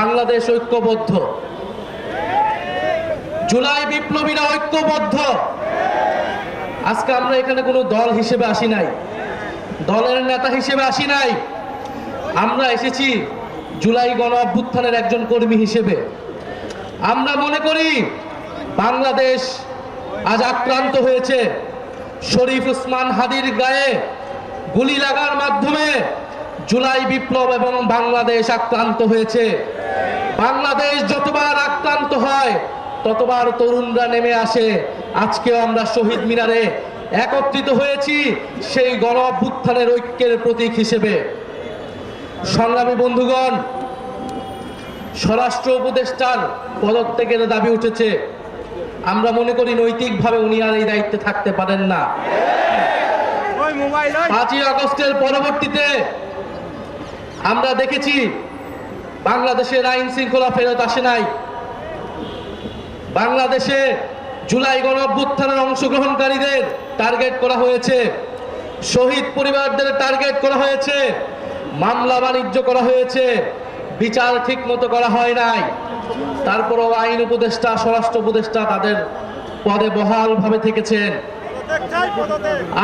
বাংলাদেশ ঐক্যবদ্ধ, জুলাই বিপ্লবীরা ঐক্যবদ্ধ। আজকে আমরা এখানে কোনো দল হিসেবে আসি নাই, দলের নেতা হিসেবে আসি নাই, আমরা এসেছি জুলাই গণ অভ্যুত্থানের একজন কর্মী হিসেবে। আমরা মনে করি বাংলাদেশ আজ আক্রান্ত হয়েছে। শরীফ ওসমান হাদির গায়ে গুলি লাগার মাধ্যমে জুলাই বিপ্লব এবং বাংলাদেশ আক্রান্ত হয়েছে। বাংলাদেশ যতবার আক্রান্ত হয় ততবার তরুণরা নেমে আসে। আজকেও আমরা শহীদ মিনারে একত্রিত হয়েছি সেই গণ অভ্যুত্থানের ঐক্যের প্রতীক হিসেবে। সংগ্রামী বন্ধুগণ, স্বরাষ্ট্র উপদেষ্টার পদত্যাগের দাবি উঠেছে। আমরা মনে করি নৈতিকভাবে উনি আর এই দায়িত্বে থাকতে পারেন না। 5ই আগস্টের পরবর্তীতে আমরা দেখেছি বাংলাদেশের আইন শৃঙ্খলা ফেরত আসে নাই। বাংলাদেশে জুলাই গণ অভ্যুত্থানের অংশগ্রহণকারীদের টার্গেট করা হয়েছে, শহীদ পরিবারদের টার্গেট করা হয়েছে, মামলা বাণিজ্য করা হয়েছে, বিচার ঠিক মতো করা হয় নাই। তারপরও আইন উপদেষ্টা, স্বরাষ্ট্র উপদেষ্টা তাদের পদে বহালভাবে থেকেছেন।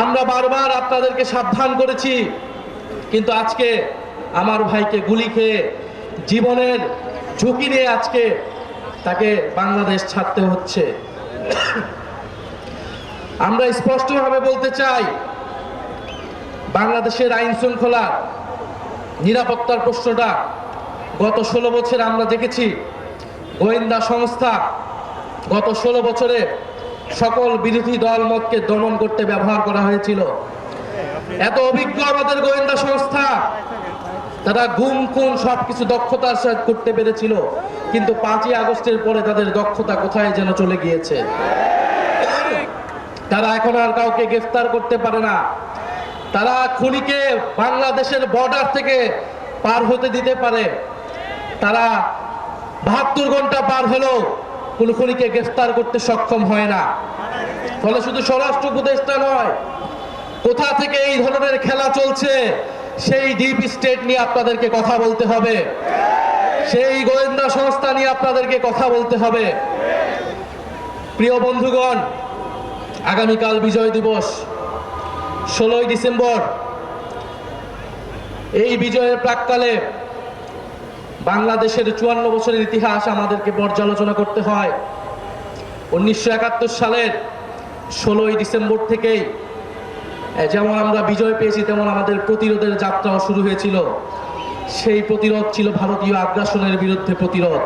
আমরা বারবার আপনাদেরকে সাবধান করেছি, কিন্তু আজকে আমার ভাইকে গুলি খেয়ে জীবনের ঝুঁকি নিয়ে আজকে তাকে বাংলাদেশ ছাড়তে হচ্ছে। আমরা স্পষ্টভাবে বলতে চাই, বাংলাদেশের আইন শৃঙ্খলা নিরাপত্তার প্রশ্নটা গত 16 বছরে আমরা দেখেছি গোয়েন্দা সংস্থা গত 16 বছরে সকল বিরোধী দল মতকে দমন করতে ব্যবহার করা হয়েছিল। এত অভিজ্ঞ আমাদের গোয়েন্দা সংস্থা, তারা গুম খুন সবকিছু দক্ষতার সাথে করতে পেরেছিল, কিন্তু 5ই আগস্টের পরে তাদের দক্ষতা কোথায় যেন চলে গিয়েছে। তারা এখন আর কাউকে গ্রেফতার করতে পারে না। তারা খুনিকে বাংলাদেশের বর্ডার থেকে পার হতে দিতে পারে, তারা 72 ঘন্টা পার হলেও কোন খুনিকে গ্রেফতার করতে সক্ষম হয় না। ফলে শুধু স্বরাষ্ট্র উপদেষ্টা নয়, কোথা থেকে এই ধরনের খেলা চলছে সেই ডিপ স্টেট নিয়ে আপনাদেরকে কথা বলতে হবে, সেই গোয়েন্দা সংস্থা নিয়ে আপনাদেরকে কথা বলতে হবে। প্রিয় বন্ধুগণ, আগামীকাল বিজয় দিবস 16ই ডিসেম্বর। এই বিজয়ের প্রাক্কালে বাংলাদেশের 54 বছরের ইতিহাস আমাদেরকে পর্যালোচনা করতে হয়। 1971 সালের 16ই ডিসেম্বর থেকেই যেমন আমরা বিজয় পেয়েছি, তেমন আমাদের প্রতিরোধের যাত্রাও শুরু হয়েছিল। সেই প্রতিরোধ ছিল ভারতীয় আগ্রাসনের বিরুদ্ধে প্রতিরোধ।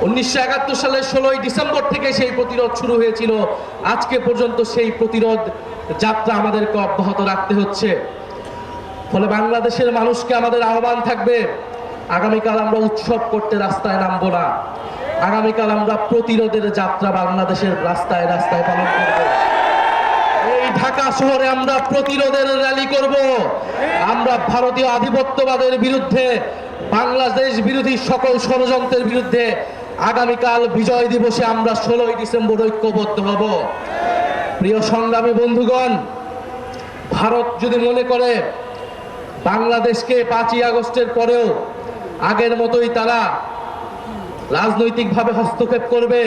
1971 সালের 16ই ডিসেম্বর থেকে সেই প্রতিরোধ শুরু হয়েছিল। আজকে পর্যন্ত সেই প্রতিরোধ যাত্রা আমাদেরকে অব্যাহত রাখতে হচ্ছে। ফলে বাংলাদেশের মানুষকে আমাদের আহ্বান থাকবে, আগামীকাল আমরা উৎসব করতে রাস্তায় নামবো না। আগামীকাল আমরা প্রতিরোধের যাত্রা বাংলাদেশের রাস্তায় রাস্তায় পালন করব। এই ঢাকা শহরে আমরা প্রতিরোধের র্যালি করব। আমরা ভারতীয় আধিপত্যবাদের বিরুদ্ধে, বাংলাদেশ বিরোধী সকল ষড়যন্ত্রের বিরুদ্ধে আগামীকাল বিজয় দিবসে আমরা 16ই ডিসেম্বর ঐক্যবদ্ধ হব। প্রিয় সংগ্রামী বন্ধুগণ, ভারত যদি মনে করে বাংলাদেশকে 5ই আগস্টের পরেও আগের মতোই তারা রাজনৈতিকভাবে হস্তক্ষেপ করবে,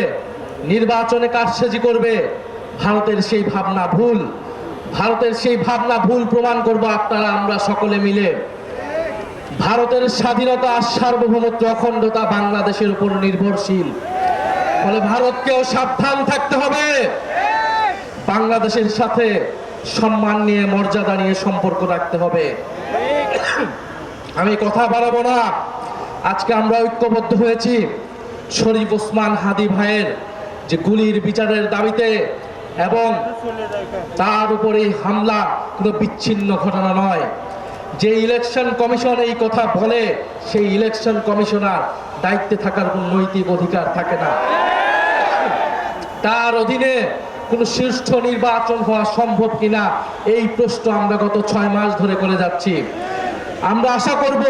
নির্বাচনে কারসাজি করবে, ভারতের সেই ভাবনা ভুল। ভারতের সেই ভাবনা ভুল প্রমাণ করব আপনারা আমরা সকলে মিলে। ভারতের স্বাধীনতা, সার্বভৌমত্ব, অখণ্ডতা বাংলাদেশের উপর নির্ভরশীল। ফলে ভারতকেও সাবধান থাকতে হবে, বাংলাদেশের সাথে সম্মান নিয়ে, মর্যাদা নিয়ে সম্পর্ক রাখতে হবে। আমি কথা বাড়াবো না। আজকে আমরা ঐক্যবদ্ধ হয়েছি শরীফ ওসমান হাদি ভাইয়ের যে গুলির বিচারের দাবিতে, এবং তার উপরে হামলা কোনো বিচ্ছিন্ন ঘটনা নয়। যে ইলেকশন কমিশন এই কথা বলে, সেই ইলেকশন কমিশনার দায়িত্বে থাকার কোন নৈতিক অধিকার থাকে না। তার অধীনে কোন সুষ্ঠু নির্বাচন হওয়া সম্ভব কিনা এই প্রশ্ন আমরা গত 6 মাস ধরে করে যাচ্ছি। আমরা আশা করব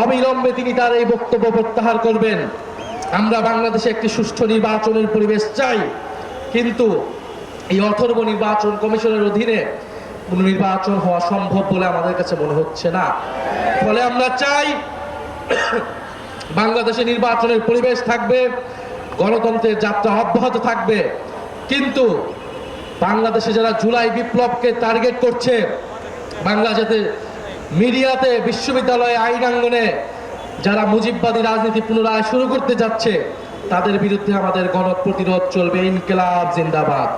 অবিলম্বে তিনি তার এই বক্তব্য প্রত্যাহার করবেন। আমরা বাংলাদেশে একটি সুষ্ঠু নির্বাচনের পরিবেশ চাই, কিন্তু এই অথর্ব নির্বাচন কমিশনের অধীনে কোন নির্বাচন হওয়া সম্ভব বলে আমাদের কাছে মনে হচ্ছে না। ফলে আমরা চাই বাংলাদেশে নির্বাচনের পরিবেশ থাকবে, গণতন্ত্রের যাত্রা অব্যাহত থাকবে। কিন্তু বাংলাদেশে যারা জুলাই বিপ্লবকে টার্গেট করছে, বাংলাদেশে মিডিয়াতে, বিশ্ববিদ্যালয়ে, আইনাঙ্গনে যারা মুজিববাদী রাজনীতি পুনরায় শুরু করতে যাচ্ছে, তাদের বিরুদ্ধে আমাদের গণপ্রতিরোধ চলবে। ইনকিলাব জিন্দাবাদ।